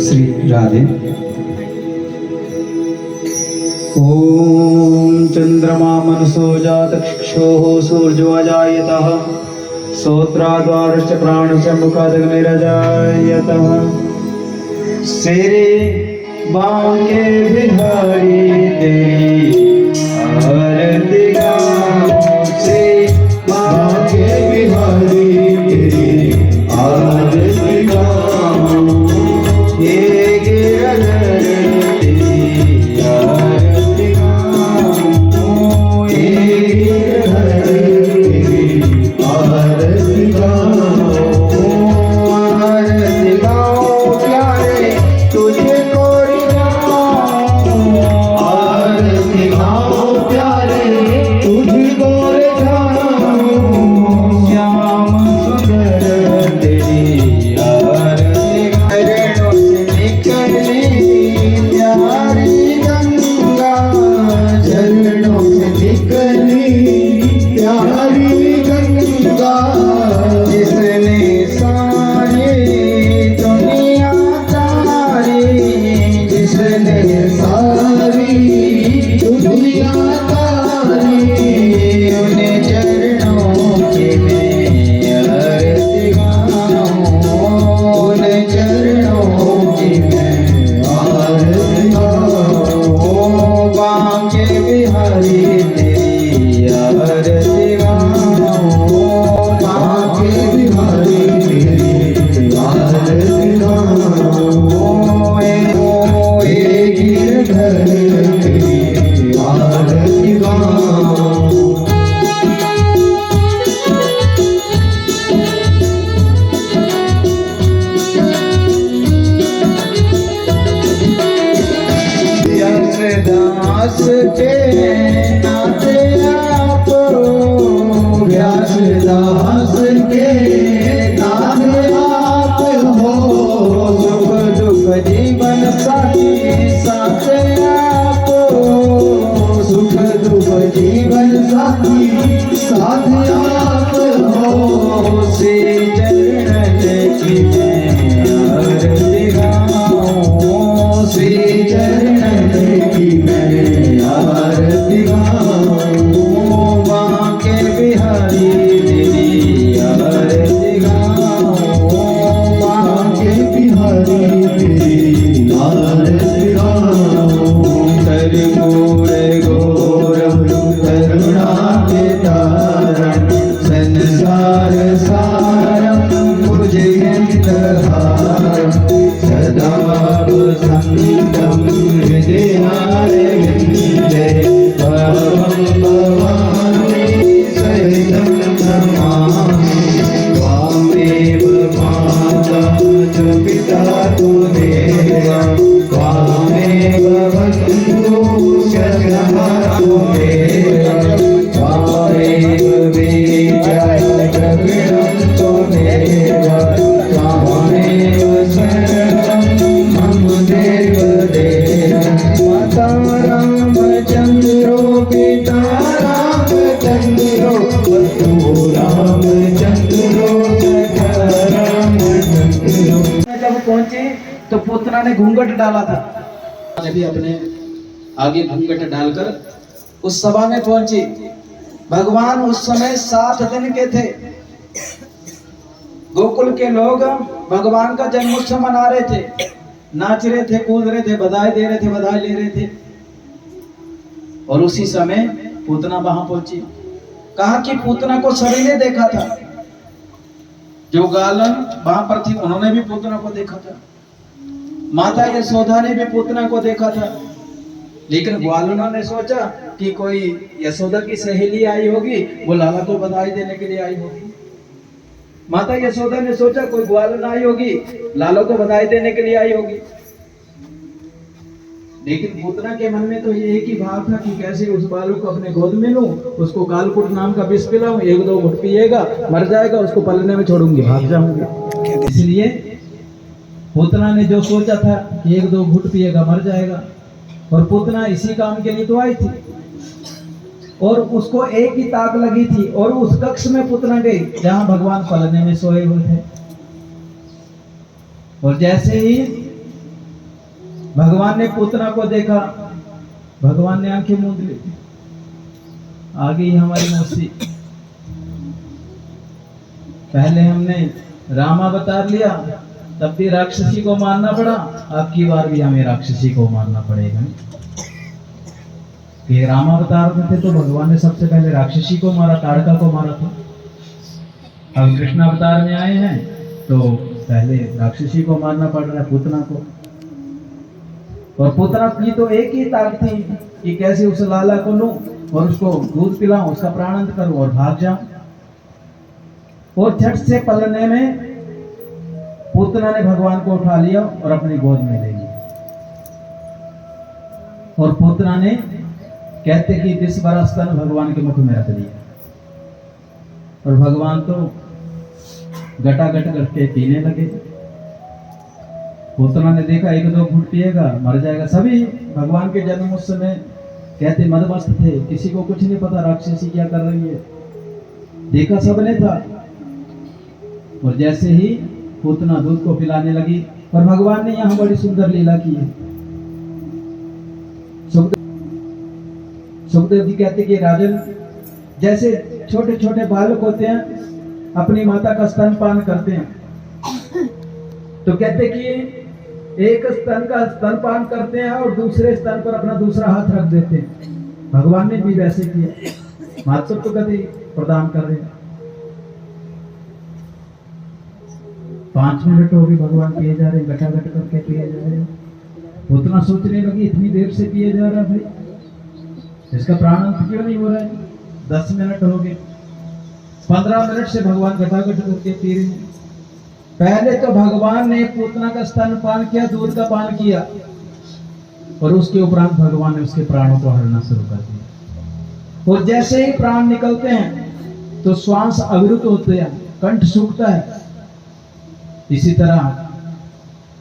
श्री राधे। ओम चंद्रमा मनसो जातक्षोः सूर्यो अजायतः श्रोत्राद्वारश्च प्राणस्य मुखादग्निरजायतः सिरे बांके बिहारी तेरी आरती गाऊं से बांके बिहारी तेरी आरती गाऊं ये गिरधर तेरी आरती गाऊं ये गिरधर तेरी आरती गाऊं आरती गाऊं प्यारे तुझे दास के नाते आप व्यास दास के नाते आप हो सुख दुख जीवन साथी साथ आप सुख दुख जीवन साथी साथ आप हो श्री चरण की मैं आरती गाऊं श्री चरण की मैं आरती गाऊं बांके बिहारी तेरी आरती गाऊं बांके बिहारी तेरी आरती गाऊं कर्पूर गौरम करुणा के तारम संसार सारम भुजगेन्द्रहारम सदा संगम हृदयारविन्दे परमं भवामि सहितं नमामि त्वामेव माता च पिता त्वमेव त्वामेव बन्धुः सखा त्वमेव त्वामेव वेद्यः द्रविणं त्वमेव त्वामेव शरणं मम देव माता रामचन्द्रो पिता रामचन्द्रो पतु रामचन्द्रो सखा रामचन्द्रो। जब पहुंची तो पूतना ने घूंघट डाला था, भी अपने आगे घूंघट डालकर उस सभा में पहुंची। भगवान उस समय 7 दिन के थे। गोकुल के लोग भगवान का जन्मोत्सव मना रहे थे, नाच रहे थे, कूद रहे थे, बधाई दे रहे थे, बधाई ले रहे थे। और उसी समय पूतना वहां पहुंची। कहा कि पूतना को सभी ने देखा था, जो गालन वहां पर थी उन्होंने भी पूतना को देखा था, माता यशोदा ने भी पूतना को देखा था। लेकिन ग्वालों ने सोचा कि कोई यशोदा की सहेली आई होगी, वो लाला को बधाई देने के लिए आई होगी। माता यशोदा ने सोचा कोई ग्वालन आई होगी, लाला को बधाई देने के लिए आई होगी। लेकिन पूतना के मन में तो ये एक ही भाव था कि कैसे उस बालक को अपने गोद में लूं, उसको कालकूट नाम का विष पिलाऊं, 1-2 घुट पिएगा, मर जाएगा, उसको पलने में छोड़ूंगी, भाग जाऊंगी। इसलिए पूतना ने जो सोचा था कि 1-2 घुट पिएगा, मर जाएगा, और पूतना इसी काम के लिए तो आई थी। और उसको एक ही ताक लगी थी और उस कक्ष में पूतना गई जहां भगवान पलने में सोए हुए थे। और जैसे ही भगवान ने पूतना को देखा, भगवान ने आंखें मूंद ली। आ गई हमारी मौसी। पहले हमने राम अवतार लिया, तब भी राक्षसी को मारना पड़ा, अब की बार भी हमें राक्षसी को मारना पड़ेगा। ये राम अवतार में थे तो भगवान ने सबसे पहले राक्षसी को मारा, ताड़का को मारा था। अब कृष्ण अवतार में आए हैं तो पहले राक्षसी को मारना पड़ रहा है, पूतना को। और पूतना की तो एक ही ताक थी कि कैसे उस लाला को लूं और उसको दूध पिलाऊं, उसका प्राणांत करूं और भाग जाऊं। और झट से पलने में पूतना ने भगवान को उठा लिया और अपनी गोद में ले लिया। और पूतना ने कहते कि 10 बार स्तन भगवान के मुख में रख दिया। और भगवान तो गटागट करके पीने लगे। पूतना ने देखा 1-2 घूंट पिएगा मर जाएगा। सभी भगवान के जन्म उस समय कहते मदमस्त थे, किसी को कुछ नहीं पता राक्षसी क्या कर रही है, देखा सबने था। और जैसे ही पूतना दूध को पिलाने लगी, और भगवान ने यहाँ बड़ी सुंदर लीला की है। सुखदेव जी कहते कि राजन, जैसे छोटे छोटे बालक होते हैं अपनी माता का स्तनपान करते हैं, तो कहते कि एक स्तन का स्तनपान करते हैं और दूसरे स्तन पर अपना दूसरा हाथ रख देते हैं। भगवान ने भी वैसे किया, मातृत्व गति प्रदान कर रहे हैं। 5 मिनट हो गए भगवान पिए जा रहे हैं, गटागट करके पिए जा रहे हैं। उतना सोचने लगी इतनी देर से पिए जा रहा है भाई, इसका प्राणांत क्यों नहीं हो रहा है। 10 मिनट हो गए, 15 मिनट से भगवान गटागट करके पी रहे हैं। पहले तो भगवान ने पूतना का स्तन पान किया, दूध का पान किया, और उसके उपरांत भगवान ने उसके प्राणों को हरना शुरू कर दिया। और जैसे ही प्राण निकलते हैं तो श्वास अविरुद्ध होते हैं, कंठ सूखता है। इसी तरह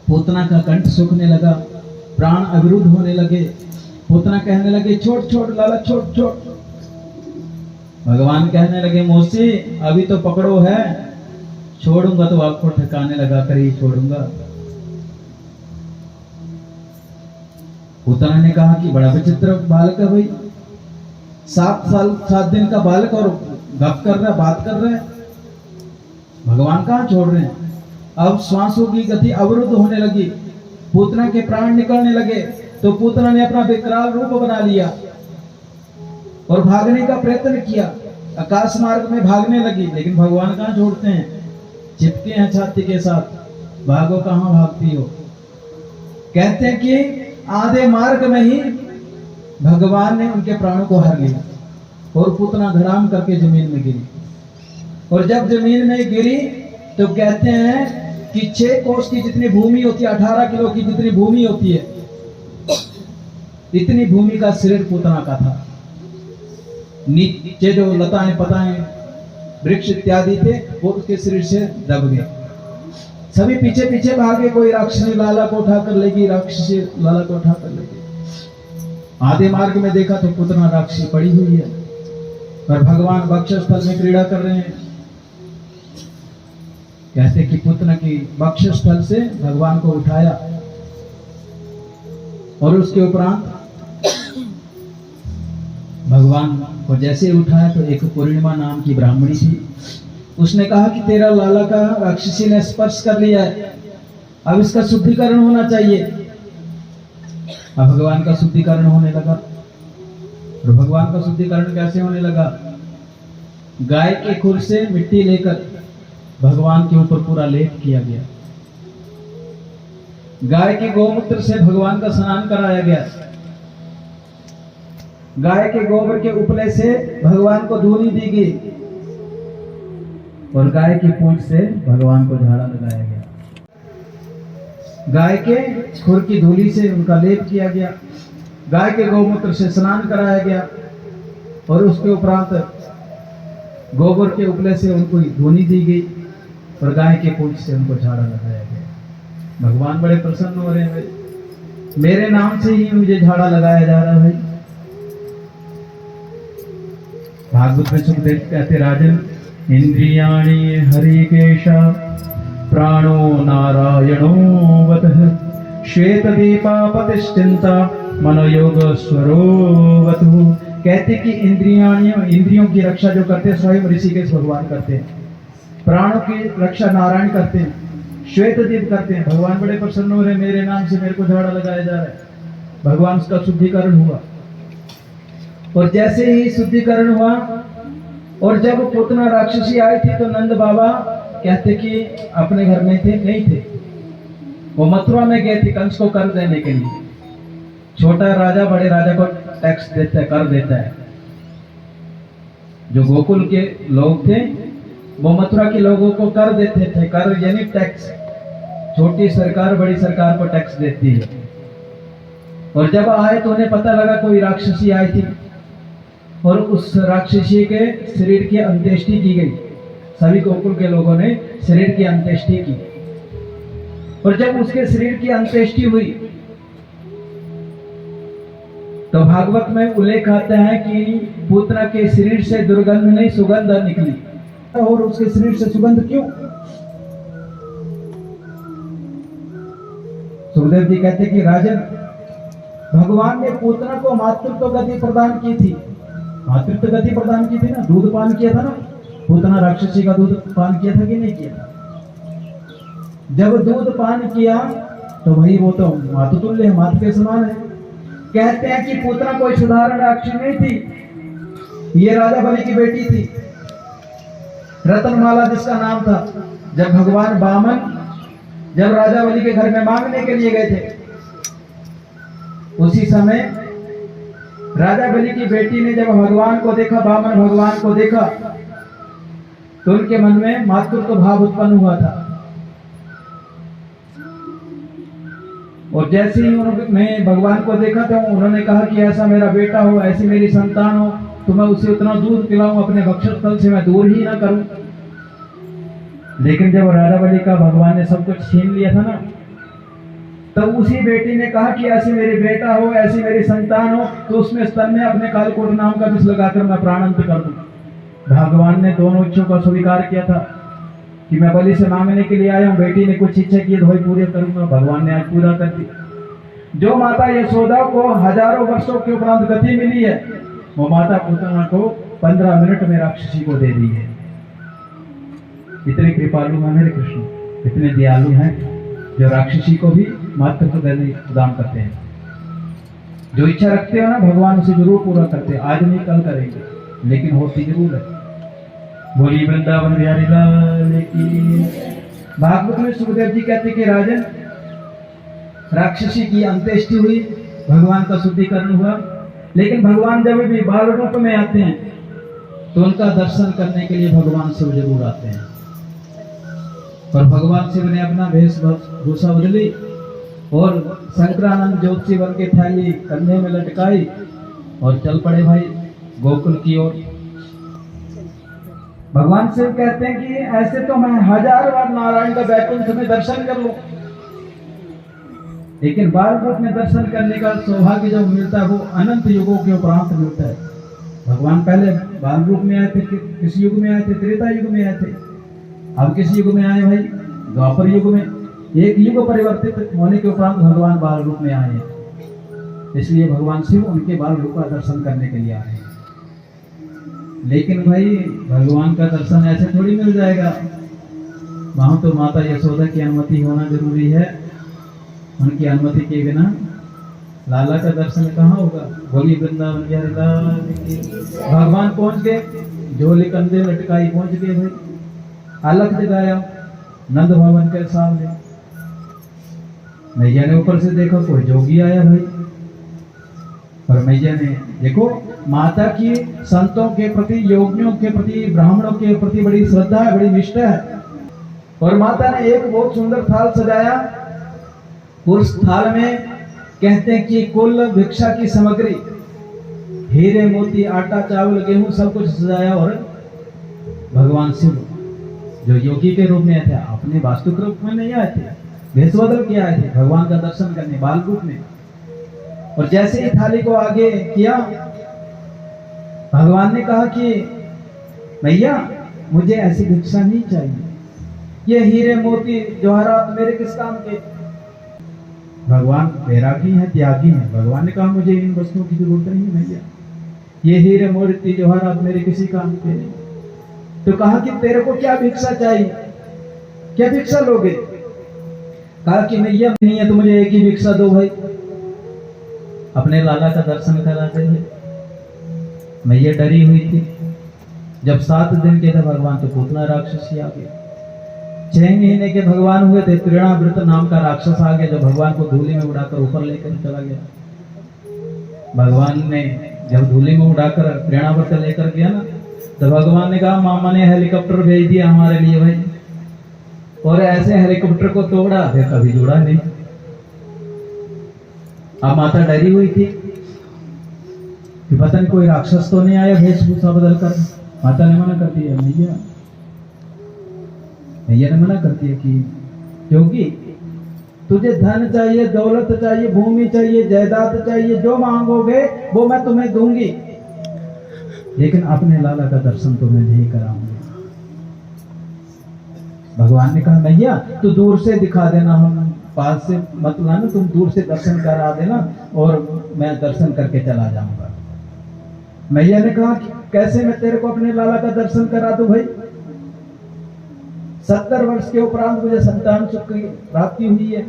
पूतना का कंठ सूखने लगा, प्राण अविरुद्ध होने लगे। पूतना कहने लगे छोड़ छोड़ लाला, छोड़ छोड़। भगवान कहने लगे मौसी अभी तो पकड़ो है, छोड़ूंगा तो आपको ठिकाने लगा कर ही छोड़ूंगा। पूतना ने कहा कि बड़ा विचित्र बालक है भाई, 7 दिन का बालक और गप कर रहा है, बात कर रहा है। भगवान कहाँ छोड़ रहे हैं। अब श्वासों की गति अवरुद्ध होने लगी, पूतना के प्राण निकलने लगे, तो पूतना ने अपना विकराल रूप बना लिया और भागने का प्रयत्न किया। आकाश मार्ग में भागने लगी, लेकिन भगवान कहाँ छोड़ते हैं, चिपके हैं छाती के साथ। भागो कहाँ भागती हो। कहते हैं कि आधे मार्ग में ही भगवान ने उनके प्राणों को हर लिया और पूतना धड़ाम करके जमीन में गिरी। और जब जमीन में गिरी तो कहते हैं कि 6 कोस की जितनी भूमि होती है, 18 किलो की जितनी भूमि होती है, इतनी भूमि का शरीर पूतना का था। नीचे जो लताएं पताएं वृक्ष इत्यादि थे वो उसके शरीर से दब गए। सभी पीछे पीछे भागे, कोई राक्षसी लाला को उठा कर लेगी, राक्षसी लाला को उठा कर लेगी। आधे मार्ग में देखा तो पूतना राक्षसी पड़ी हुई है और भगवान वक्षस्थल में क्रीड़ा कर रहे हैं। कहते कि पुत्र की वक्षस्थल से भगवान को उठाया और उसके उपरांत भगवान को जैसे उठाया तो एक पूर्णिमा नाम की ब्राह्मणी थी। उसने कहा कि तेरा लाला का राक्षसी ने स्पर्श कर लिया है, अब इसका शुद्धिकरण होना चाहिए। अब भगवान का शुद्धिकरण होने लगा। और भगवान का शुद्धिकरण कैसे होने लगा। गाय के खुर से मिट्टी लेकर भगवान के ऊपर पूरा लेप किया गया। गाय के गोमूत्र से भगवान का स्नान कराया गया। गाय के गोबर के उपले से भगवान को धूनी दी गई और गाय की पूंछ से भगवान को झाड़ा लगाया गया। गाय के खुर की धूली से उनका लेप किया गया। गाय के गोमूत्र से स्नान कराया गया और उसके उपरांत गोबर के उपले से उनको धूनी दी गई और गाय के पूंछ से उनको झाड़ा लगाया गया। भगवान बड़े प्रसन्न हो रहे हैं, भाई मेरे नाम से ही मुझे झाड़ा लगाया जा रहा है। भाई भागवत में सुखदेव कहते राजन इंद्रियाणि हरिकेशा प्राणो नारायणो वतः श्वेत दीपा प्रतिष्ठिता मनोयोग स्वरोवतु। कहते कि इंद्रियों की रक्षा जो करते हैं स्वयं ऋषिकेश भगवान करते हैं, प्राणों की रक्षा नारायण करते हैं, श्वेत दीप करते हैं। भगवान बड़े प्रसन्न हो रहे, मेरे नाम से मेरे को झाड़ा लगाया जा रहा है। भगवान का शुद्धिकरण हुआ, और जैसे ही शुद्धिकरण हुआ और जब पूतना राक्षसी आई थी तो नंद बाबा कहते कि अपने घर में थे नहीं थे, वो मथुरा में गए थे कंस को कर देने के लिए। छोटा राजा बड़े राजा को टैक्स देता है, कर देता है। जो गोकुल के लोग थे वो मथुरा के लोगों को कर देते थे, कर यानी टैक्स। छोटी सरकार बड़ी सरकार को टैक्स देती है। और जब आए तो उन्हें पता लगा कोई राक्षसी आई थी और उस राक्षसी के शरीर की अंत्येष्टि की गई। सभी गोकुल के लोगों ने शरीर की अंत्येष्टि की, और जब उसके शरीर की अंत्येष्टि हुई तो भागवत में उल्लेख आता है कि पूतना के शरीर से दुर्गंध नहीं सुगंध निकली। और उसके शरीर से सुगंध क्यों? सुखदेव जी कहते कि राजन, भगवान ने पूतना को मातृत्व गति प्रदान की थी। मातृत्व गति प्रदान की थी ना, दूध पान किया था ना, पूतना राक्षसी का दूध पान किया था कि नहीं किया था? जब दूध पान किया तो भाई वो तो मातुतुल्य है, मात के समान है। कहते हैं कि पूतना कोई साधारण राक्षसी नहीं थी, ये राजा बलि की बेटी थी, रत्नमाला जिसका नाम था। जब भगवान वामन जब राजा बलि के घर में मांगने के लिए गए थे, उसी समय राजा बलि की बेटी ने जब भगवान को देखा, वामन भगवान को देखा, तो उनके मन में मातृत्व भाव उत्पन्न हुआ था। और जैसे ही उन्होंने भगवान को देखा तो उन्होंने कहा कि ऐसा मेरा बेटा हो, ऐसी मेरी संतान हो, तो मैं उसे उतना दूध पिलाऊं, अपने भक्षस्थल से मैं दूर ही ना करूं। लेकिन जब राजा बलि का भगवान ने सब कुछ छीन लिया था ना, तब उसी बेटी ने कहा कि ऐसी मेरी बेटा हो, ऐसी मेरी संतान हो, तो उसमें स्तन में अपने कालकोट नाम का विष लगाकर मैं प्राणांत कर दूं। भगवान ने दोनों इच्छा का स्वीकार किया था कि मैं बलि से मांगने के लिए आया हूं, बेटी ने कुछ इच्छा की तो वही पूरे करूंगा। भगवान ने आज पूरा कर दी। जो माता यशोदा को हजारों वर्षों के उपरांत गति मिली है, वो माता पूतना को 15 मिनट में राक्षसी को दे दी है। इतने कृपालु हैं मेरे कृष्ण, इतने दयालु हैं, जो राक्षसी को भी मातृत्व प्रदान करते हैं। जो इच्छा रखते हो ना, भगवान उसे जरूर पूरा करते हैं। आज नहीं कल करेंगे, लेकिन होती जरूर है। बोली वृंदावन बिहारी लाल की। भागवत में सुखदेव जी कहते कि राजन, राक्षसी की अंत्येष्टि हुई, भगवान का शुद्धिकरण हुआ, लेकिन भगवान जब भी बाल रूप में आते हैं तो उनका दर्शन करने के लिए भगवान शिव जरूर आते हैं। और भगवान शिव ने अपना वेशभूषा बदली और शंकरानंद ज्योति बन के थैली कंधे में लटकाई और चल पड़े भाई गोकुल की ओर। भगवान शिव कहते हैं कि ऐसे तो मैं 1000 बार नारायण का वैकुंठ में दर्शन कर लूं, लेकिन बाल रूप में दर्शन करने का सौभाग्य जो मिलता है वो अनंत युगों के उपरांत मिलता है। भगवान पहले बाल रूप में आए थे, किस युग में आए थे? त्रेता युग में आए थे। अब किस युग में आए भाई? द्वापर युग में। एक युग परिवर्तित होने के उपरांत भगवान बाल रूप में आए हैं, इसलिए भगवान शिव उनके बाल रूप का दर्शन करने के लिए आए हैं। लेकिन भाई भगवान का दर्शन ऐसे थोड़ी मिल जाएगा, वहां तो माता यशोदा की अनुमति होना जरूरी है। उनकी अनुमति के बिना लाला का दर्शन कहाँ होगा? बोली वृंदावन बिहारी लाल की। भगवान पहुंच गए, झोली कंधे लटकाई पहुंच गए भाई, अलग जगाया नंद भवन के सामने। मैया ने ऊपर से देखा कोई जोगी आया भाई, और मैया ने देखो माता की संतों के प्रति, योगियों के प्रति, ब्राह्मणों के प्रति बड़ी श्रद्धा है, बड़ी निष्ठा है। और माता ने एक बहुत सुंदर थाल सजाया। उस थाल में कहते हैं कि कुल भिक्षा की सामग्री, हीरे मोती, आटा चावल गेहूं सब कुछ सजाया। और भगवान शिव जो योगी के रूप में आए थे, अपने वास्तविक रूप में नहीं आए थे, भेष बदल के आए थे भगवान का दर्शन करने बाल रूप में। और जैसे ही थाली को आगे किया, भगवान ने कहा कि भैया मुझे ऐसी भिक्षा नहीं चाहिए, ये हीरे मोती जवाहरात मेरे किस काम के? भगवान वैरागी हैं, त्यागी हैं। भगवान ने कहा मुझे इन वस्तुओं की जरूरत नहीं है भैया, ये हीरे मोती जवाहरात मेरे किसी काम के नहीं। तो कहा कि तेरे को क्या भिक्षा चाहिए, क्या भिक्षा लोगे? कहा कि मैया नहीं है तो मुझे एक ही भिक्षा दो भाई, अपने लाला का दर्शन करा देंगे। मैया डरी हुई थी। जब 7 दिन के थे भगवान तो पूतना राक्षसी आ गया। 6 महीने के भगवान हुए थे, तृणावृत नाम का राक्षस आ गया जो भगवान को धूली में उड़ाकर ऊपर लेकर चला गया। भगवान ने जब धूली में उड़ाकर तृणावृत लेकर गया ना, तो भगवान ने कहा मामा ने हेलीकॉप्टर भेज दिया हमारे लिए भाई, और ऐसे हेलीकॉप्टर को तोड़ा फिर कभी जुड़ा नहीं। अब माता डरी हुई थी कि पता नहीं कोई राक्षस तो नहीं आया वेशभूषा बदल कर। माता ने मना कर दिया, मैया ने मना कर दिया कि क्योंकि तुझे धन चाहिए, दौलत चाहिए, भूमि चाहिए, जायदाद चाहिए, जो मांगोगे वो मैं तुम्हें दूंगी, लेकिन अपने लाला का दर्शन तुम्हें नहीं कराऊंगी। भगवान ने कहा मैया तू दूर से दिखा देना, हम पास से मत लाना, तुम दूर से दर्शन करा देना और मैं दर्शन करके चला जाऊंगा। मैया ने कहा कैसे मैं तेरे को अपने लाला का दर्शन करा दूं भाई? 70 वर्ष के उपरांत मुझे संतान सुख की प्राप्ति हुई है,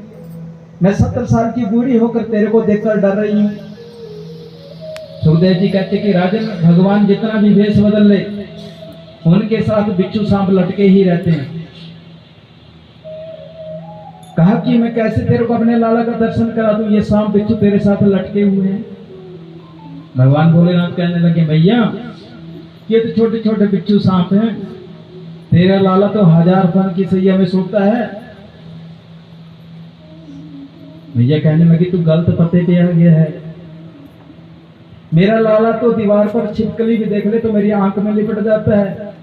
मैं 70 साल की बूढ़ी होकर तेरे को देखकर डर रही हूं। सुखदेव जी कहते कि राजन भगवान जितना भी वेश बदल ले उनके साथ बिच्छू सांप लटके ही रहते हैं। कहा कि मैं कैसे तेरे को अपने लाला का दर्शन करा दूं, ये सांप बिच्छू तेरे साथ लटके हुए हैं। भगवान भोलेनाथ कहने लगे भैया ये तो छोटे छोटे बिच्छू सांप हैं, तेरा लाला तो 1000 फन की सैया में सोता है। भैया कहने लगी तू गलत पते पे आ गया है, मेरा लाला तो दीवार पर छिपकली भी देख ले तो मेरी आंख में लिपट जाता है,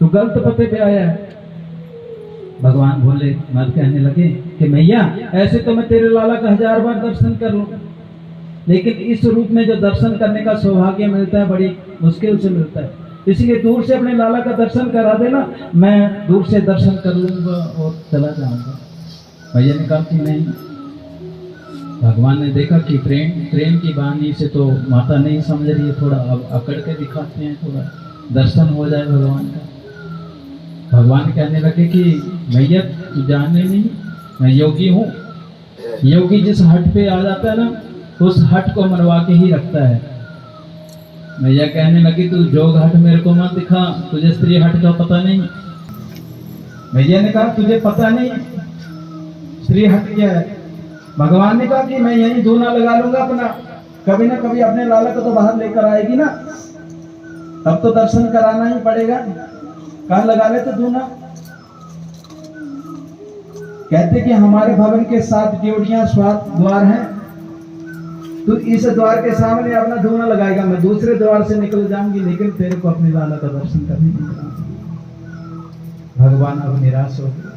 तू गलत पते पे आया है। भगवान भोलेनाथ कहने लगे कि मैया ऐसे तो मैं तेरे लाला का 1000 बार दर्शन कर लूं, लेकिन इस रूप में जो दर्शन करने का सौभाग्य मिलता है बड़ी मुश्किल से मिलता है, इसलिए दूर से अपने लाला का दर्शन करा देना, मैं दूर से दर्शन कर लूंगा और चला जाऊंगा। भैया ने कहा कि नहीं। भगवान ने देखा कि प्रेम की वाणी से तो माता नहीं समझ रही है, थोड़ा अब अकड़ के दिखाते हैं, थोड़ा दर्शन हो जाए भगवान का। भगवान कहने लगे कि भैया तू जाने नहीं, मैं योगी हूँ। योगी जिस हट पे आ जाता है ना उस हट को मनवा के ही रखता है। भैया कहने लगी तू जोग हट मेरे को मत दिखा, तुझे स्त्री हट का पता नहीं। भैया ने कहा तुझे पता नहीं स्त्री हट क्या है। भगवान ने कहा कि मैं यही धूना लगा लूंगा अपना, कभी ना कभी अपने लाला को तो बाहर लेकर आएगी ना, तब तो दर्शन कराना ही पड़ेगा, कहाँ लगा ले तो धूना। कहते कि हमारे भवन के 7 ड्योढ़ियां द्वार हैं, तो इस द्वार के सामने अपना धूना लगाएगा, मैं दूसरे द्वार से निकल जाऊंगी, लेकिन तेरे को अपने लाला का दर्शन करने नहीं कराऊंगी। भगवान अब निराश हो गए।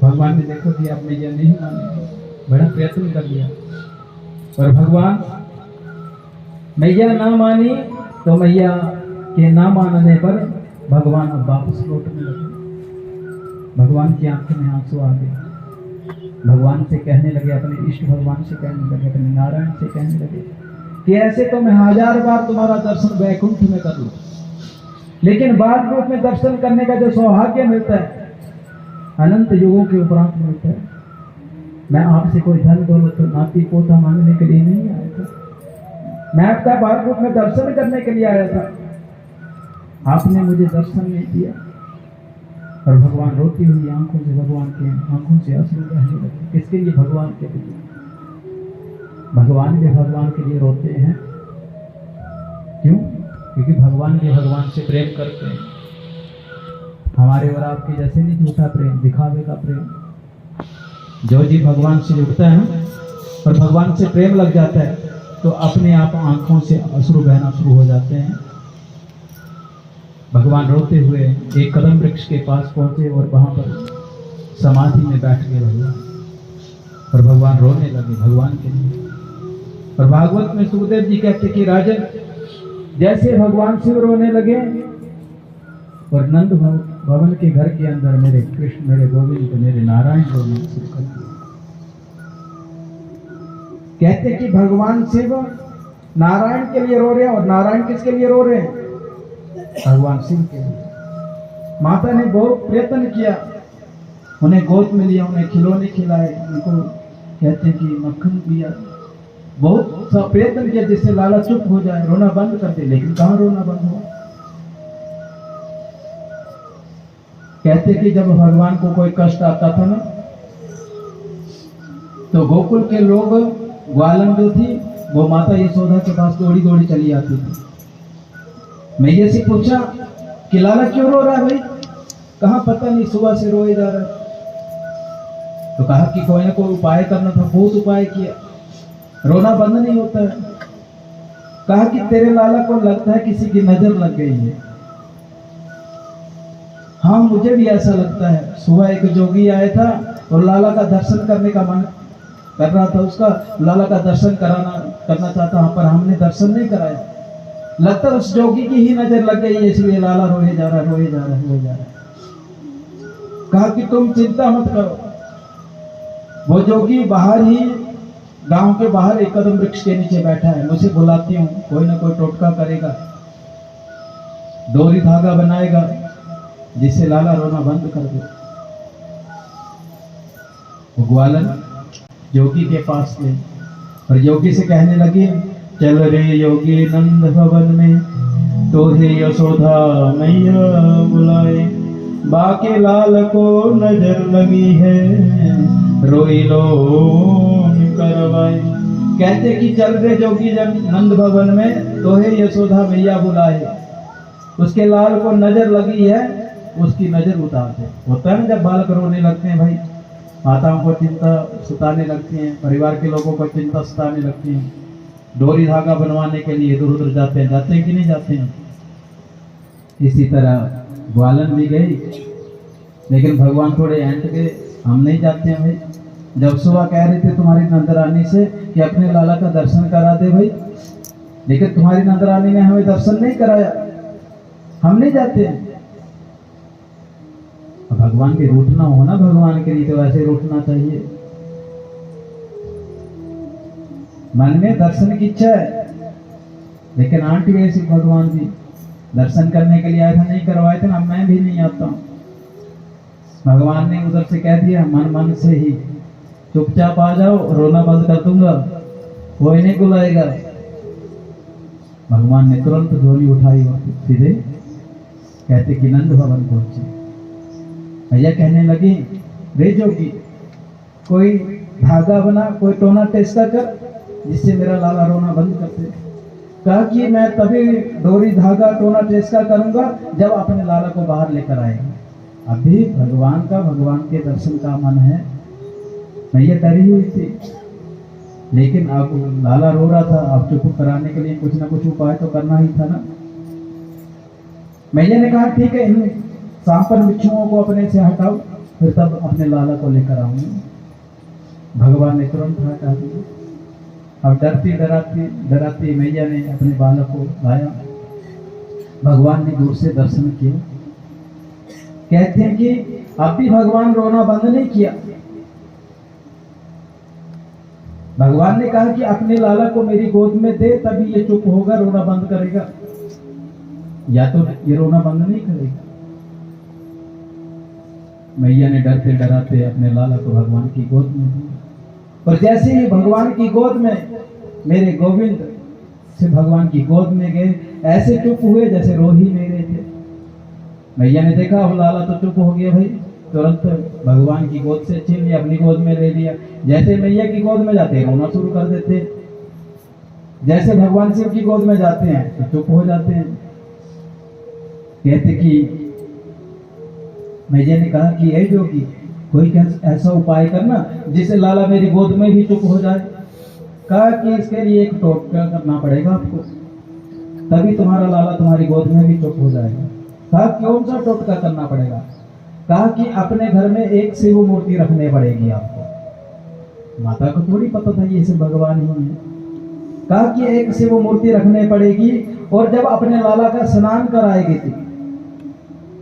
भगवान ने देखो कि अब मैया नहीं मानेगी, बड़ा प्रयत्न कर लिया, और भगवान मैया ना मानी तो मैया के ना मानने पर भगवान अब वापस लौटने लगे। भगवान की आंखों में आंसू आ गए। भगवान से कहने लगे, अपने इष्ट भगवान से कहने लगे, अपने नारायण से कहने लगे कि ऐसे तो मैं 1000 बार तुम्हारा दर्शन वैकुंठ में कर लूं, लेकिन बाल रूप में दर्शन करने का जो सौभाग्य मिलता है अनंत युगों के उपरांत मिलता है। मैं आपसे कोई धन दौलत नाती पोता मांगने के लिए नहीं आया था, मैं आपका बाल रूप में दर्शन करने के लिए आया था, आपने मुझे दर्शन नहीं दिया। और भगवान रोती हुई आंखों से, भगवान के आंखों से अश्रु बहने लगे। किसके लिए? भगवान के लिए। भगवान भी भगवान के लिए रोते हैं, क्यों? क्योंकि भगवान भी भगवान से प्रेम करते हैं। हमारे और आपके जैसे नहीं झूठा प्रेम, दिखावे का प्रेम। जो जी भगवान से जुड़ता है और भगवान से प्रेम लग जाता है तो अपने आप आंखों से अश्रु बहना शुरू हो जाते हैं। भगवान रोते हुए एक कदम वृक्ष के पास पहुंचे और वहां पर समाधि में बैठ गए भगवान, और भगवान रोने लगे भगवान के लिए। और भागवत में सुखदेव जी कहते कि राजन जैसे भगवान शिव रोने लगे और नंद भवन के घर के अंदर मेरे कृष्ण, मेरे गोविंद, मेरे नारायण रोना शुरू कर दिया। कहते कि भगवान शिव नारायण के लिए रो रहे हैं, और नारायण किसके लिए रो रहे हैं? भगवान शिव के लिए। माता ने बहुत प्रयत्न किया, उन्हें गोद में लिया, उन्हें खिलौने खिलाए, उनको कहते हैं कि मक्खन दिया, बहुत सा प्रयत्न किया जिससे लाला चुप हो जाए, रोना बंद कर दे, लेकिन कहाँ रोना बंद हुआ। कहते कि जब भगवान को कोई कष्ट आता था ना, तो गोकुल के लोग, ग्वालन जो थी वो माता यशोदा के पास दौड़ी दौड़ी चली आती थी। मैया से पूछा कि लाला क्यों रो रहा है भाई? कहा पता नहीं, सुबह से रोए जा रहा है। तो कहा कि कोई ना कोई उपाय करना था, बहुत उपाय किया, रोना बंद नहीं होता है। कहा कि तेरे लाला को लगता है किसी की नजर लग गई है। हाँ मुझे भी ऐसा लगता है। सुबह एक जोगी आया था और लाला का दर्शन करने का मन कर रहा था, उसका लाला का दर्शन करना चाहता, पर हमने दर्शन नहीं कराया। लगता है उस जोगी की ही नजर लग गई है, इसलिए लाला रोए जा रहा है, रोए जा रहा है, रोए जा रहा है। कहा कि तुम चिंता मत करो। वो जोगी बाहर ही, गांव के बाहर एक कदम वृक्ष के नीचे बैठा है, मुझे बुलाती हूँ, कोई ना कोई टोटका करेगा, डोरी धागा बनाएगा जिससे लाला रोना बंद कर दे। वो ग्वालन योगी के पास गए और योगी से कहने लगे, चल रे योगी नंद भवन में, तो हे यशोदा मैया बुलाए, बाके लाल को नजर लगी है, रोई लो करवाए। कहते कि चल रे जोगी नंद भवन में, तो हे यशोदा मैया बुलाए, उसके लाल को नजर लगी है, उसकी नजर उतार दे। होता है ना जब बालक रोने लगते हैं भाई, माताओं को चिंता सताने लगती है, परिवार के लोगों को चिंता सताने लगती है, डोरी धागा बनवाने के लिए इधर उधर जाते हैं कि नहीं जाते हैं। इसी तरह ग्वालन भी गई, लेकिन भगवान थोड़े एंट के, हम नहीं जाते हैं भाई। जब सुबह कह रहे थे तुम्हारी नंदरानी से कि अपने लाला का दर्शन करा दे भाई, लेकिन तुम्हारी नंदरानी ने हमें दर्शन नहीं कराया, हम नहीं जाते हैं। भगवान के रूठना हो ना, भगवान के लिए तो वैसे रूठना चाहिए। मन में दर्शन की इच्छा है, लेकिन आंटी ऐसी भगवान जी दर्शन करने के लिए आए थे, नहीं करवाए थे ना, मैं भी नहीं आता हूँ। भगवान ने उधर से कह दिया, मन मन से ही चुपचाप आ जाओ, रोना बंद कर दूंगा, कोई नहीं बुलाएगा। भगवान ने तुरंत झोली उठाई और सीधे कहते कि नंद भवन पहुंचे। भैया कहने लगे, रे जोगी कोई धागा बना, कोई टोना टेस्टा कर जिससे मेरा लाला रोना बंद कर दे। कहा कि मैं तभी डोरी धागा टोना टेस्टा करूंगा जब अपने लाला को बाहर लेकर आएगा। अभी भगवान के दर्शन का मन है। भैया डरी हुई थी, लेकिन अब लाला रो रहा था, अब चुप कराने के लिए कुछ ना कुछ उपाय तो करना ही था ना। मैया ने कहा ठीक है, इन सांपर बिच्छुओं को अपने से हटाओ, फिर तब अपने लाला को लेकर आऊंगी। भगवान ने तुरंत हटा दिया। अब डरती डराती मैया ने अपने बालक को लाया। भगवान ने दूर से दर्शन किया। कहते हैं कि अब भी भगवान रोना बंद नहीं किया। भगवान ने कहा कि अपने लाला को मेरी गोद में दे, तभी ये चुप होगा, रोना बंद करेगा, या तो ये रोना बंद नहीं करेगा। मैया ने डरते डराते अपने लाला को भगवान की गोद में दिया। और जैसे ही भगवान की गोद में मेरे गोविंद से भगवान की गोद में गए, ऐसे चुप हुए जैसे रो ही नहीं रहे थे। मैया ने देखा अब लाला तो चुप हो गया भाई, तुरंत भगवान की गोद से छीन लिया, अपनी गोद में ले लिया। जैसे मैया की गोद में जाते हैं रोना शुरू कर देते, जैसे भगवान शिव की गोद में जाते हैं तो चुप हो जाते हैं। कहते कि मैया ने कहा कि ऐ जोगी कोई ऐसा उपाय करना जिससे लाला मेरी गोद में भी चुप हो जाए। कहा कि इसके लिए एक टोटका करना पड़ेगा आपको, तभी तुम्हारा लाला तुम्हारी गोद में भी चुप हो जाएगा। कहा कौन सा टोटका करना पड़ेगा? कहा कि अपने घर में एक शिव मूर्ति रखनी पड़ेगी आपको। माता को थोड़ी पता था ये सब भगवान ही है। कहा कि एक शिव मूर्ति रखनी पड़ेगी, और जब अपने लाला का स्नान कराएगी थी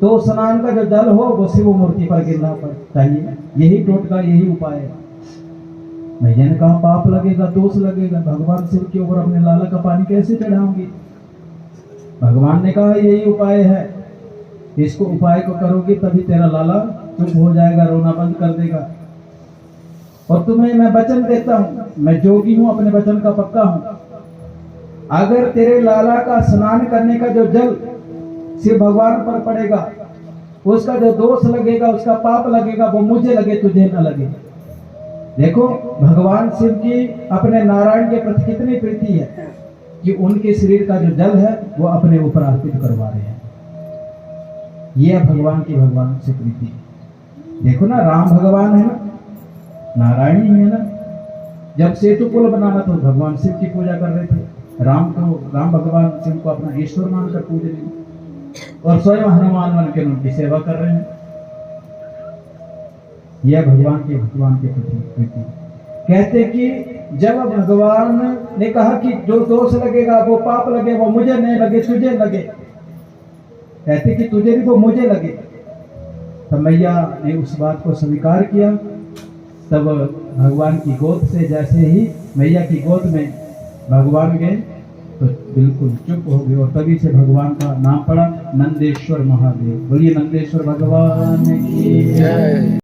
तो स्नान का जो जल हो वो शिव मूर्ति पर गिरना चाहिए। यही टोटका, यही उपाय है। मैया ने कहा पाप लगेगा, दोष लगेगा, भगवान शिव के ऊपर अपने लाला का पानी कैसे चढ़ाऊंगी? भगवान ने कहा यही उपाय है, इसको उपाय को करोगी तभी तेरा लाला चुप हो जाएगा, रोना बंद कर देगा। और तुम्हें मैं वचन देता हूं, मैं जोगी हूं, अपने वचन का पक्का हूं। अगर तेरे लाला का स्नान करने का जो जल शिव भगवान पर पड़ेगा, उसका जो दोष लगेगा, उसका पाप लगेगा, वो मुझे लगे, तुझे न लगे। देखो भगवान शिव की अपने नारायण के प्रति कितनी प्रीति है कि उनके शरीर का जो जल है वो अपने ऊपर अर्पित करवा रहे हैं। यह भगवान से प्रीति। देखो ना, राम भगवान है ना, नारायण ही है ना। जब सेतु पुल बनाना तो भगवान शिव की पूजा कर रहे थे। राम भगवान शिव को अपना ईश्वर मानकर पूज रहे और स्वयं हनुमान बन के उनकी सेवा कर रहे हैं। यह भगवान के प्रति प्रीति। कहते कि जब भगवान ने कहा कि जो दोष लगेगा, वो पाप लगे, वो मुझे नहीं लगे, तुझे लगे, कहते कि तुझे भी वो मुझे लगे, तब मैया ने उस बात को स्वीकार किया। तब भगवान की गोद से जैसे ही मैया की गोद में भगवान गए तो बिल्कुल चुप हो गए, और तभी से भगवान का नाम पड़ा नंदेश्वर महादेव। बोलिए नंदेश्वर भगवान की जय।